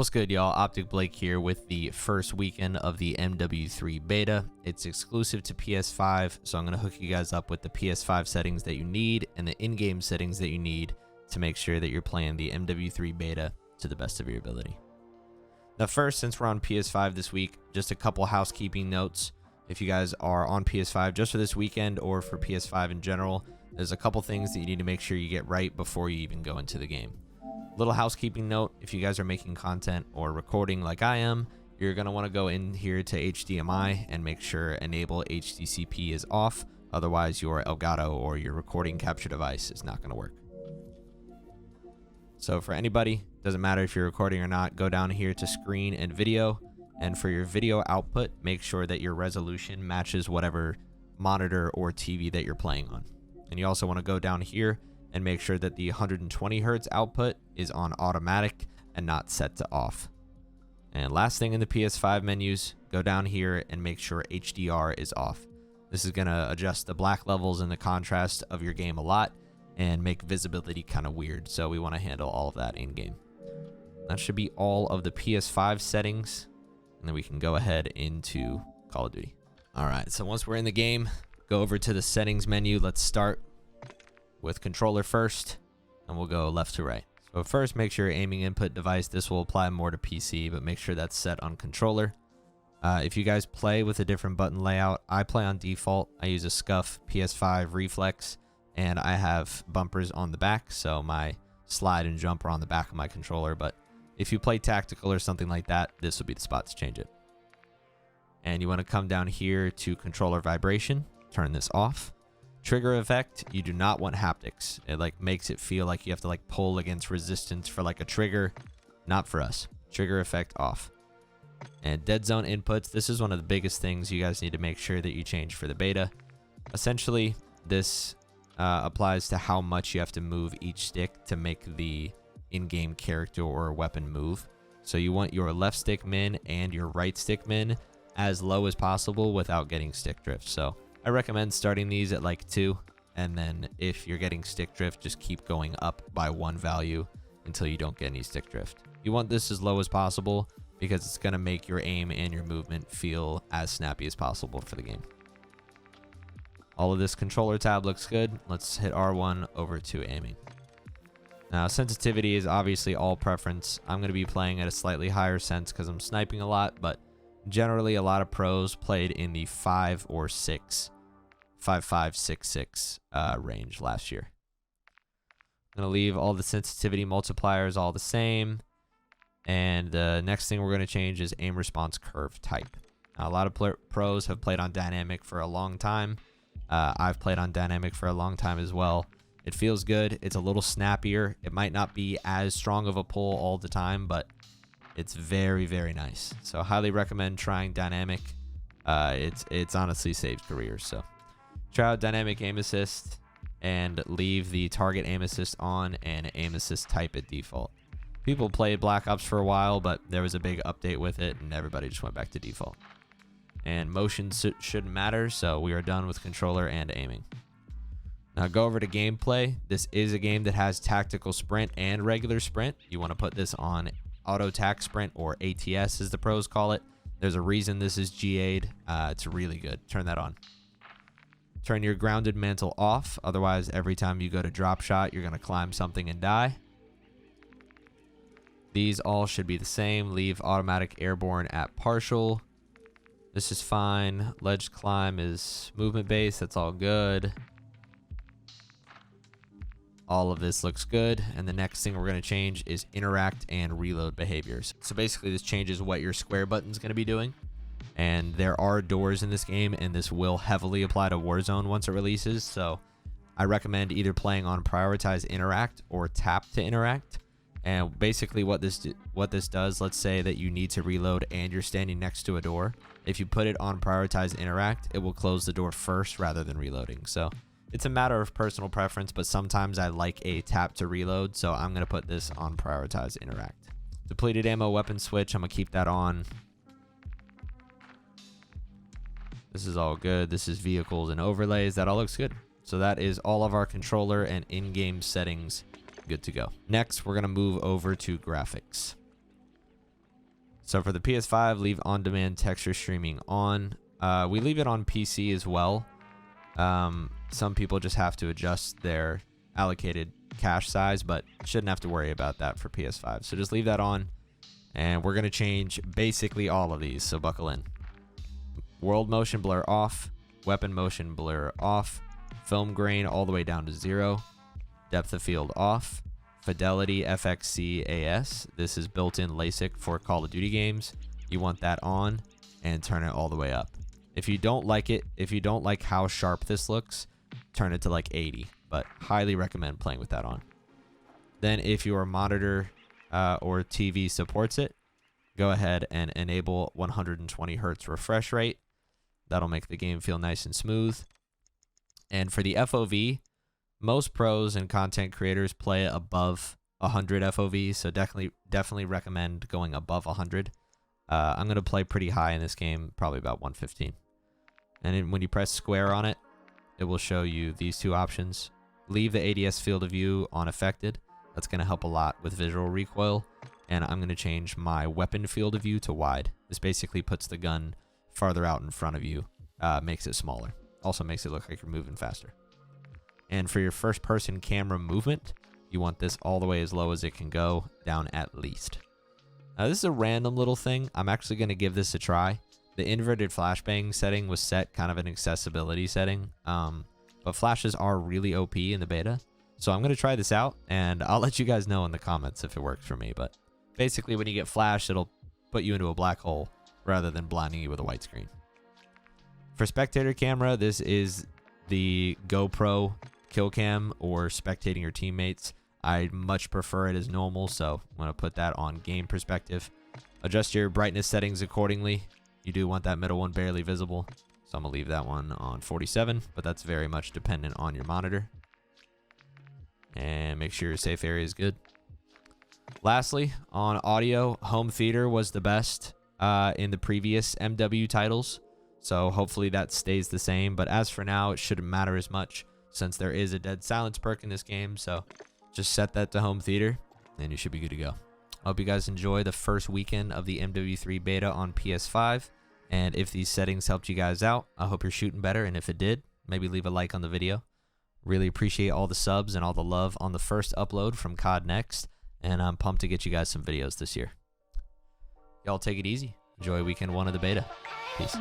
What's good, y'all? OpTic Blake here with the first weekend of the MWIII beta. It's exclusive to PS5, so I'm going to hook you guys up with the PS5 settings that you need and the in-game settings that you need to make sure that you're playing the MWIII beta to the best of your ability. Now first, since we're on PS5 this week, just a couple housekeeping notes. If you guys are on PS5 just for this weekend or for PS5 in general, there's a couple things that you need to make sure you get right before you even go into the game. Little housekeeping note, if you guys are making content or recording like I am, you're going to want to go in here to HDMI and make sure enable HDCP is off. Otherwise, your Elgato or your recording capture device is not going to work. So for anybody, doesn't matter if you're recording or not, go down here to screen and video. And for your video output, make sure that your resolution matches whatever monitor or TV that you're playing on. And you also want to go down here and make sure that the 120 Hertz output is on automatic and not set to off. And last thing in the PS5 menus, go down here and make sure HDR is off. This is going to adjust the black levels and the contrast of your game a lot and make visibility kind of weird. So we want to handle all of that in game. That should be all of the PS5 settings. And then we can go ahead into Call of Duty. All right, so once we're in the game, go over to the settings menu. Let's start with controller first, and we'll go left to right. So first, make sure your aiming input device, this will apply more to PC, but make sure that's set on controller. If you guys play with a different button layout, I play on default. I use a Scuff PS5 Reflex, and I have bumpers on the back, so my slide and jump are on the back of my controller. But if you play tactical or something like that, this will be the spot to change it. And you want to come down here to controller vibration, turn this off. Trigger effect, you do not want haptics. It like makes it feel like you have to like pull against resistance for like a trigger. Not for us. Trigger effect off. And dead zone inputs, this is one of the biggest things you guys need to make sure that you change for the beta. Essentially, this applies to how much you have to move each stick to make the in-game character or weapon move. So you want your left stick min and your right stick min as low as possible without getting stick drift. So I recommend starting these at like 2, and then if you're getting stick drift, just keep going up by 1 value until you don't get any stick drift. You want this as low as possible because it's going to make your aim and your movement feel as snappy as possible for the game. All of this controller tab looks good. Let's hit R1 over to aiming. Now, sensitivity is obviously all preference. I'm going to be playing at a slightly higher sense because I'm sniping a lot, but generally a lot of pros played in the 5 or 6, 5.5, 6.6 range last year. I'm going to leave all the sensitivity multipliers all the same. And the next thing we're going to change is aim response curve type. Now, a lot of pros have played on dynamic for a long time. I've played on dynamic for a long time as well. It feels good. It's a little snappier. It might not be as strong of a pull all the time, but it's very, very nice. So I highly recommend trying dynamic. It's honestly saved careers. So try out dynamic aim assist and leave the target aim assist on and aim assist type at default. People played Black Ops for a while, but there was a big update with it and everybody just went back to default. And motion shouldn't matter, so we are done with controller and aiming. Now go over to gameplay. This is a game that has tactical sprint and regular sprint. You want to put this on auto tac sprint, or ATS as the pros call it. There's a reason this is GA'd. It's really good. Turn that on. Turn your grounded mantle off. Otherwise, every time you go to drop shot, you're going to climb something and die. These all should be the same. Leave automatic airborne at partial. This is fine. Ledge climb is movement based. That's all good. All of this looks good, and the next thing we're going to change is interact and reload behaviors. So basically this changes what your square button is going to be doing, and there are doors in this game, and this will heavily apply to Warzone once it releases. So I recommend either playing on prioritize interact or tap to interact. And basically what this does, let's say that you need to reload and you're standing next to a door. If you put it on prioritize interact, it will close the door first rather than reloading. So it's a matter of personal preference, but sometimes I like a tap to reload, so I'm going to put this on prioritize interact. Depleted ammo weapon switch, I'm going to keep that on. This is all good. This is vehicles and overlays. That all looks good. So that is all of our controller and in-game settings good to go. Next, we're going to move over to graphics. So for the PS5, leave on-demand texture streaming on. We leave it on PC as well. Some people just have to adjust their allocated cache size, but shouldn't have to worry about that for PS5. So just leave that on, and we're going to change basically all of these, so buckle in. World motion blur off, weapon motion blur off, film grain all the way down to 0, depth of field off, fidelity FXC AS. This is built-in LASIK for Call of Duty games. You want that on and turn it all the way up. If you don't like it, if you don't like how sharp this looks, turn it to like 80, but highly recommend playing with that on. Then if your monitor or TV supports it, go ahead and enable 120 Hertz refresh rate. That'll make the game feel nice and smooth. And for the FOV, most pros and content creators play above 100 FOV, so definitely recommend going above 100. I'm going to play pretty high in this game, probably about 115. And then when you press square on it, it will show you these two options. Leave the ADS field of view unaffected. That's going to help a lot with visual recoil. And I'm going to change my weapon field of view to wide. This basically puts the gun farther out in front of you, makes it smaller. Also makes it look like you're moving faster. And for your first person camera movement, you want this all the way as low as it can go, down at least. Now this is a random little thing. I'm actually going to give this a try. The inverted flashbang setting was set kind of an accessibility setting, but flashes are really OP in the beta. So I'm going to try this out, and I'll let you guys know in the comments if it works for me. But basically when you get flash, it'll put you into a black hole rather than blinding you with a white screen. For spectator camera, this is the GoPro kill cam or spectating your teammates. I much prefer it as normal, so I'm going to put that on game perspective. Adjust your brightness settings accordingly. You do want that middle one barely visible, so I'm going to leave that one on 47, but that's very much dependent on your monitor. And make sure your safe area is good. Lastly, on audio, home theater was the best in the previous MW titles, so hopefully that stays the same. But as for now, it shouldn't matter as much since there is a dead silence perk in this game, so just set that to home theater and you should be good to go. I hope you guys enjoy the first weekend of the MWIII beta on PS5, and if these settings helped you guys out, I hope you're shooting better, and if it did, maybe leave a like on the video. Really appreciate all the subs and all the love on the first upload from COD Next, and I'm pumped to get you guys some videos this year. Y'all take it easy. Enjoy weekend 1 of the beta. Peace.